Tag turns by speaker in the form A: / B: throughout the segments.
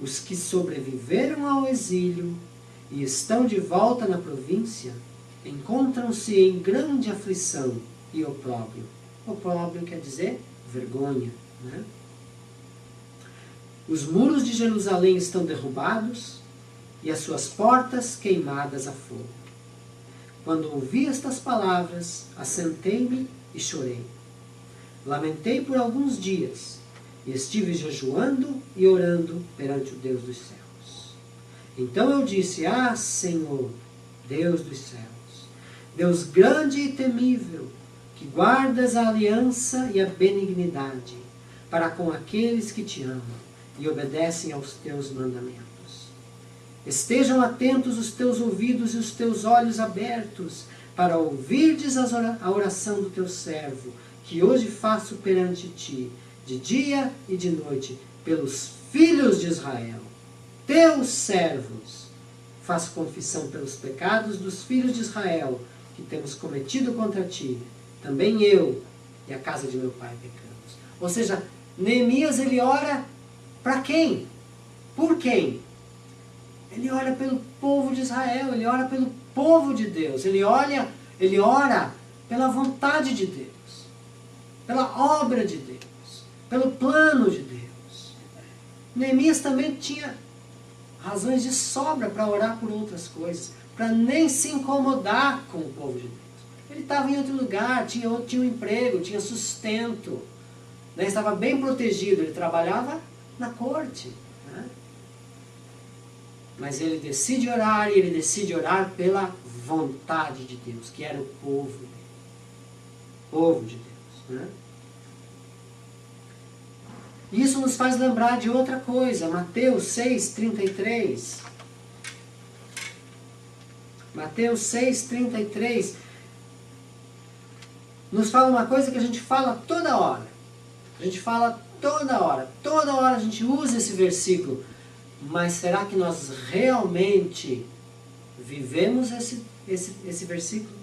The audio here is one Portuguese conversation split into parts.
A: os que sobreviveram ao exílio e estão de volta na província, encontram-se em grande aflição e opróbrio. Opróbrio quer dizer vergonha, né? Os muros de Jerusalém estão derrubados e as suas portas queimadas a fogo. Quando ouvi estas palavras, assentei-me e chorei. Lamentei por alguns dias e estive jejuando e orando perante o Deus dos céus. Então eu disse: Ah, Senhor, Deus dos céus, Deus grande e temível, que guardas a aliança e a benignidade para com aqueles que te amam e obedecem aos teus mandamentos. Estejam atentos os teus ouvidos e os teus olhos abertos para ouvirdes a oração do teu servo, que hoje faço perante ti, de dia e de noite, pelos filhos de Israel, teus servos. Faço confissão pelos pecados dos filhos de Israel, que temos cometido contra ti. Também eu e a casa de meu pai pecamos. Ou seja, Neemias, ele ora para quem? Por quem? Ele ora pelo povo de Israel, ele ora pelo povo de Deus, ele ora pela vontade de Deus, pela obra de Deus, pelo plano de Deus. Neemias também tinha razões de sobra para orar por outras coisas, para nem se incomodar com o povo de Deus. Ele estava em outro lugar, tinha um emprego, tinha sustento, né? Estava bem protegido, ele trabalhava na corte, né? Mas ele decide orar, e ele decide orar pela vontade de Deus, que era o povo dele. Povo de Deus, né? Isso nos faz lembrar de outra coisa, Mateus 6:33. Mateus 6:33 nos fala uma coisa que a gente fala toda hora. A gente fala toda hora a gente usa esse versículo. Mas será que nós realmente vivemos esse versículo?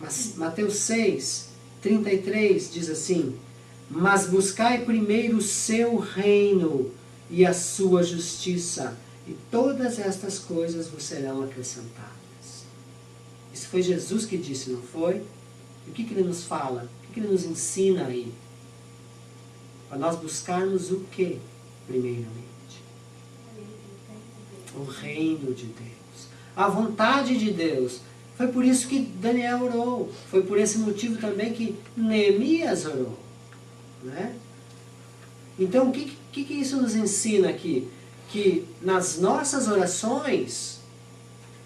A: Mas Mateus 6:33 diz assim: mas buscai primeiro o seu reino e a sua justiça, e todas estas coisas vos serão acrescentadas. Isso foi Jesus que disse, não foi? E o que ele nos fala? O que ele nos ensina aí? Para nós buscarmos o que, primeiramente? O reino de Deus. A vontade de Deus. Foi por isso que Daniel orou. Foi por esse motivo também que Neemias orou. Né? Então, o que isso nos ensina aqui? Que nas nossas orações,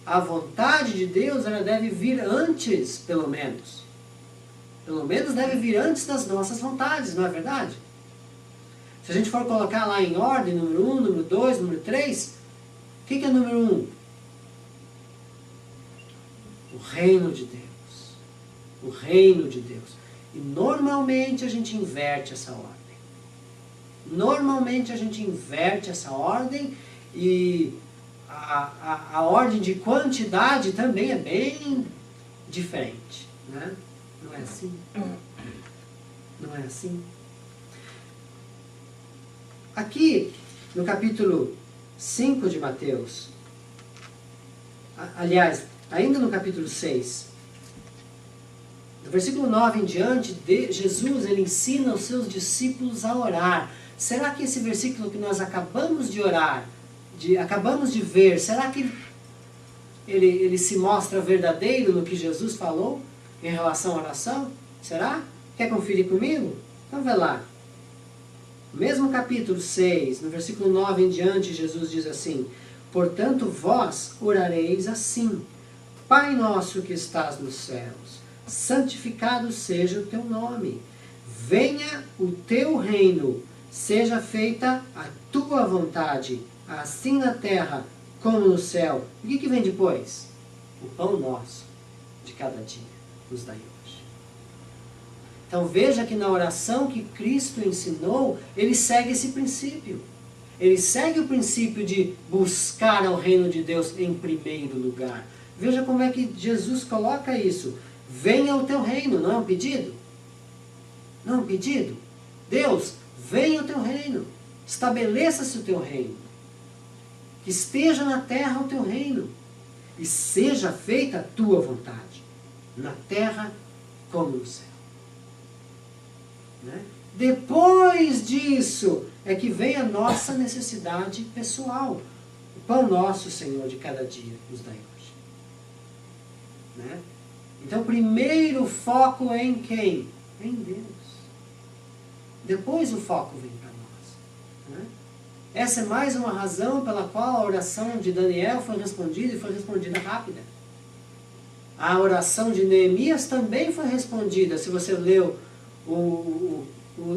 A: a vontade de Deus, ela deve vir antes, pelo menos. Pelo menos deve vir antes das nossas vontades, não é verdade? Se a gente for colocar lá em ordem, número 1, número 2, número 3, o que é número 1? O reino de Deus. O reino de Deus. E normalmente a gente inverte essa ordem. Normalmente a gente inverte essa ordem, e a ordem de quantidade também é bem diferente. Né? Não é assim? Não é assim? Aqui, no capítulo 5 de Mateus, aliás, ainda no capítulo 6, do versículo 9 em diante, Jesus ele ensina os seus discípulos a orar. Será que esse versículo que nós acabamos de orar, acabamos de ver, será que ele se mostra verdadeiro no que Jesus falou em relação à oração? Será? Quer conferir comigo? Então vê lá. No mesmo capítulo 6, no versículo 9 em diante, Jesus diz assim: portanto, vós orareis assim: Pai nosso que estás nos céus, santificado seja o teu nome. Venha o teu reino, seja feita a tua vontade, assim na terra como no céu. E o que vem depois? O pão nosso de cada dia nos dai hoje. Então veja que na oração que Cristo ensinou, ele segue esse princípio. Ele segue o princípio de buscar ao reino de Deus em primeiro lugar. Veja como é que Jesus coloca isso. Venha o teu reino, não é um pedido? Não é um pedido? Deus, venha o teu reino. Estabeleça-se o teu reino. que esteja na terra o teu reino, e seja feita a tua vontade, na terra como no céu. Né? Depois disso é que vem a nossa necessidade pessoal. O pão nosso, Senhor, de cada dia nos dai hoje. Né? Então, primeiro o foco é em quem? Em Deus. Depois o foco vem para nós. Né? Essa é mais uma razão pela qual a oração de Daniel foi respondida e foi respondida rápida. A oração de Neemias também foi respondida. Se você leu o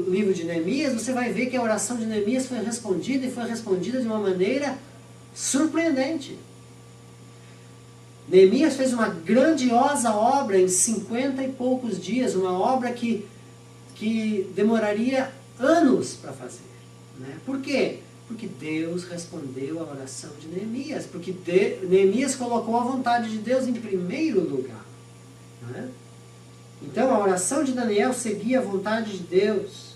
A: livro de Neemias, você vai ver que a oração de Neemias foi respondida e foi respondida de uma maneira surpreendente. Neemias fez uma grandiosa obra em 50 e poucos dias, uma obra que demoraria anos para fazer. Né? Por quê? Porque Deus respondeu à oração de Neemias, porque Neemias colocou a vontade de Deus em primeiro lugar. Né? Então a oração de Daniel seguia a vontade de Deus,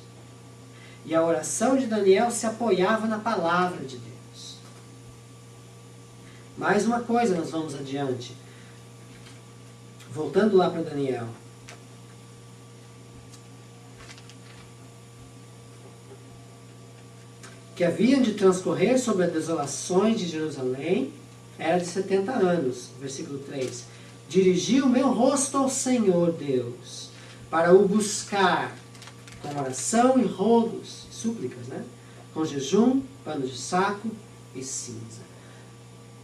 A: e a oração de Daniel se apoiava na palavra de Deus. Mais uma coisa, nós vamos adiante. Voltando lá para Daniel. Que haviam de transcorrer sobre as desolações de Jerusalém, era de 70 anos. Versículo 3. Dirigi o meu rosto ao Senhor Deus, para o buscar com oração e rogos, súplicas, né? Com jejum, pano de saco e cinza.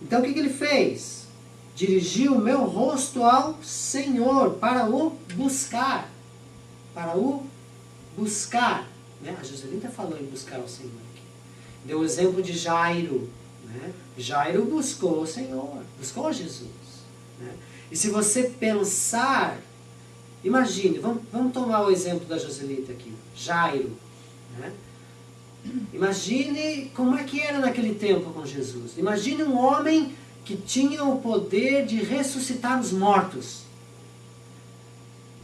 A: Então o que ele fez? Dirigiu o meu rosto ao Senhor, para o buscar. Para o buscar. Né? A Joselita falou em buscar o Senhor aqui. Deu o exemplo de Jairo. Né? Jairo buscou o Senhor, buscou Jesus. Né? E se você pensar, imagine, vamos tomar o exemplo da Joselita aqui, Jairo. Né? Imagine como é que era naquele tempo com Jesus. Imagine um homem que tinha o poder de ressuscitar os mortos.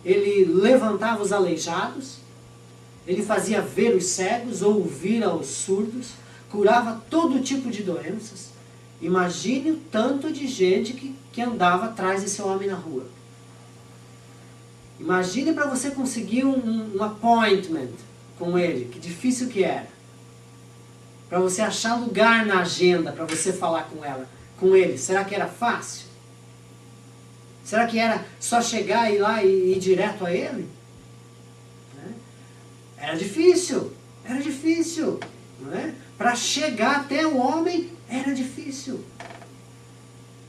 A: Ele levantava os aleijados, ele fazia ver os cegos, ouvir aos surdos, curava todo tipo de doenças. Imagine o tanto de gente que andava atrás desse homem na rua. Imagine para você conseguir um appointment com ele, que difícil que era. Para você achar lugar na agenda, para você falar com ele. Será que era fácil? Será que era só chegar e ir lá e ir direto a ele? Né? Era difícil. Não é? Para chegar até o homem, era difícil.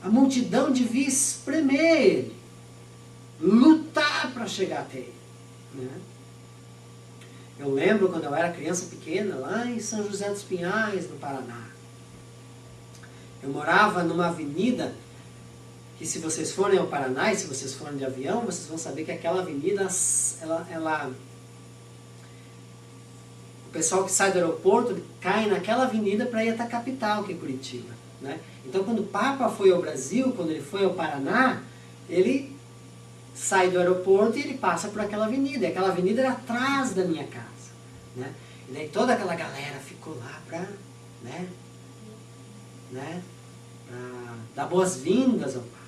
A: A multidão devia espremer ele, lutar para chegar até ele. Né? Eu lembro quando eu era criança pequena, lá em São José dos Pinhais, no Paraná. Eu morava numa avenida que, se vocês forem ao Paraná e se vocês forem de avião, vocês vão saber que aquela avenida, o pessoal que sai do aeroporto cai naquela avenida para ir até a capital, que é Curitiba. Né? Então, quando o Papa foi ao Brasil, quando ele foi ao Paraná, ele sai do aeroporto e ele passa por aquela avenida. E aquela avenida era atrás da minha casa. Né? E daí toda aquela galera ficou lá para dar boas-vindas ao Papa.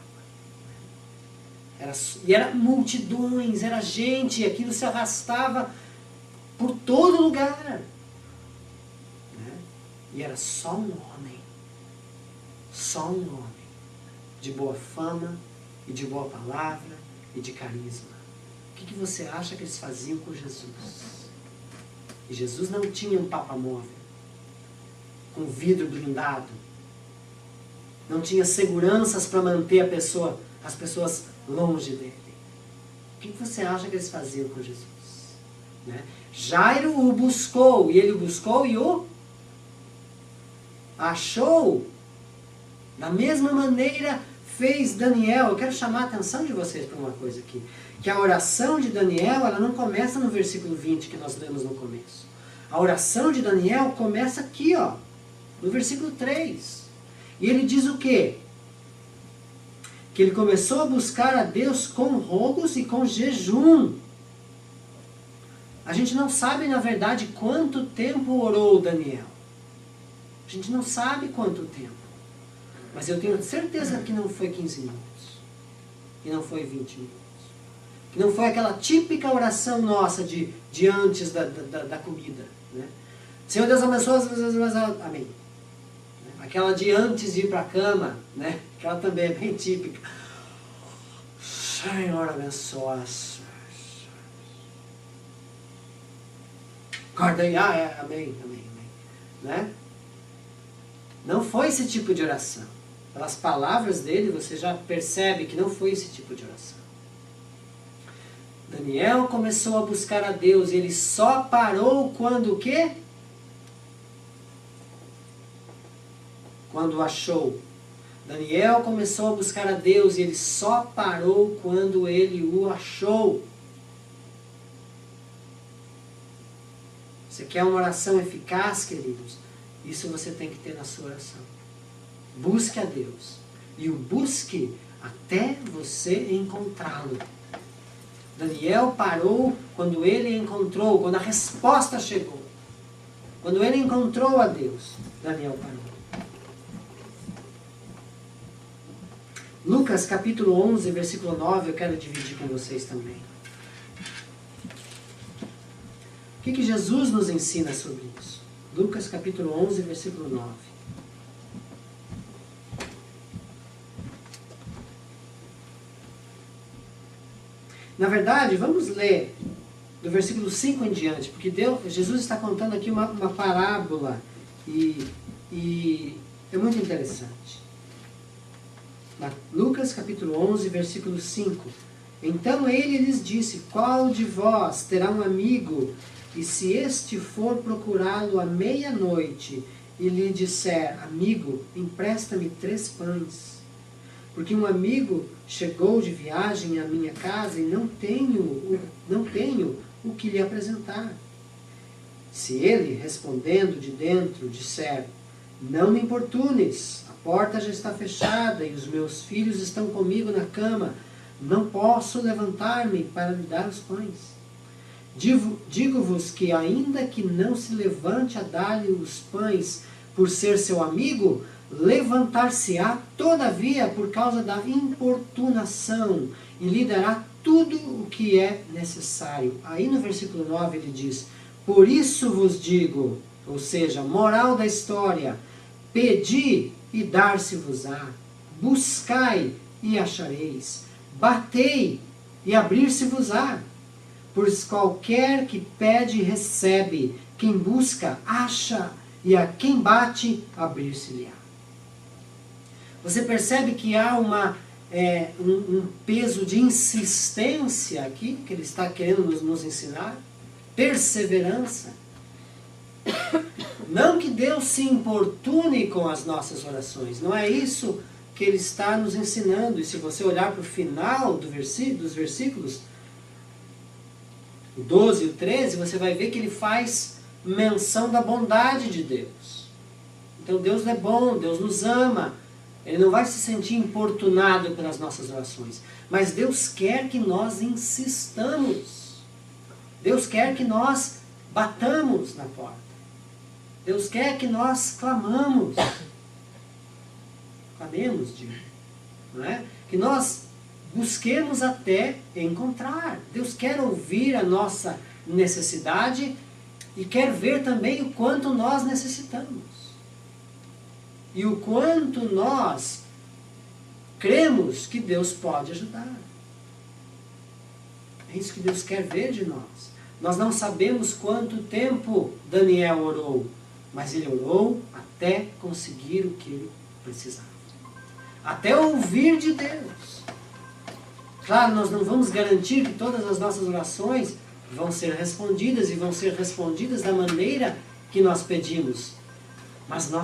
A: E era multidões, era gente, e aquilo se arrastava por todo lugar. Né? E era só um homem, de boa fama, e de boa palavra, e de carisma. O que você acha que eles faziam com Jesus? E Jesus não tinha um papamóvel, com vidro blindado. Não tinha seguranças para manter as pessoas longe dele. O que você acha que eles faziam com Jesus? Né? Jairo o buscou, e ele o buscou e o achou. Da mesma maneira fez Daniel. Eu quero chamar a atenção de vocês para uma coisa aqui. Que a oração de Daniel, ela não começa no versículo 20 que nós lemos no começo. A oração de Daniel começa aqui, ó, no versículo 3. E ele diz o quê? Que ele começou a buscar a Deus com rogos e com jejum. A gente não sabe, na verdade, quanto tempo orou Daniel. A gente não sabe quanto tempo. Mas eu tenho certeza que não foi 15 minutos. Que não foi 20 minutos. Que não foi aquela típica oração nossa de antes da comida. Né? Senhor Deus abençoe, amém. Aquela de antes de ir para a cama, né? Aquela também é bem típica. Senhor abençoe. Acorda aí, amém, amém, amém. Né? Não foi esse tipo de oração. Pelas palavras dele, você já percebe que não foi esse tipo de oração. Daniel começou a buscar a Deus e ele só parou quando o quê? Quando achou. Daniel começou a buscar a Deus e ele só parou quando ele o achou. Você quer uma oração eficaz, queridos? Isso você tem que ter na sua oração. Busque a Deus. E o busque até você encontrá-lo. Daniel parou quando ele encontrou, quando a resposta chegou. Quando ele encontrou a Deus, Daniel parou. Lucas capítulo 11, versículo 9, eu quero dividir com vocês também. O que Jesus nos ensina sobre isso? Lucas capítulo 11, versículo 9. Na verdade, vamos ler do versículo 5 em diante, porque Jesus está contando aqui uma parábola e é muito interessante. Lucas capítulo 11, versículo 5. Então ele lhes disse: qual de vós terá um amigo, e se este for procurá-lo à meia-noite, e lhe disser: amigo, empresta-me 3 pães, porque um amigo chegou de viagem à minha casa e não tenho o que lhe apresentar. Se ele, respondendo de dentro, disser: não me importunes, a porta já está fechada e os meus filhos estão comigo na cama, não posso levantar-me para lhe dar os pães. Digo-vos que ainda que não se levante a dar-lhe os pães por ser seu amigo, levantar-se-á todavia por causa da importunação e lhe dará tudo o que é necessário. Aí no versículo 9 ele diz: por isso vos digo, ou seja, moral da história, pedi e dar-se-vos-á, buscai e achareis, batei e abrir-se-vos-á. Pois qualquer que pede, recebe, quem busca, acha, e a quem bate, abrir-se-lhe-á. Você percebe que há um peso de insistência aqui, que ele está querendo nos ensinar? Perseverança. Não que Deus se importune com as nossas orações, não é isso que ele está nos ensinando. E se você olhar para o final dos versículos, o 12 e o 13, você vai ver que ele faz menção da bondade de Deus. Então Deus é bom, Deus nos ama. Ele não vai se sentir importunado pelas nossas orações. Mas Deus quer que nós insistamos. Deus quer que nós batamos na porta. Deus quer que nós clamemos. Clamemos, digo. Não é? Que nós busquemos até encontrar. Deus quer ouvir a nossa necessidade e quer ver também o quanto nós necessitamos. E o quanto nós cremos que Deus pode ajudar. É isso que Deus quer ver de nós. Nós não sabemos quanto tempo Daniel orou, mas ele orou até conseguir o que ele precisava. Até ouvir de Deus. Claro, nós não vamos garantir que todas as nossas orações vão ser respondidas e vão ser respondidas da maneira que nós pedimos. Mas nós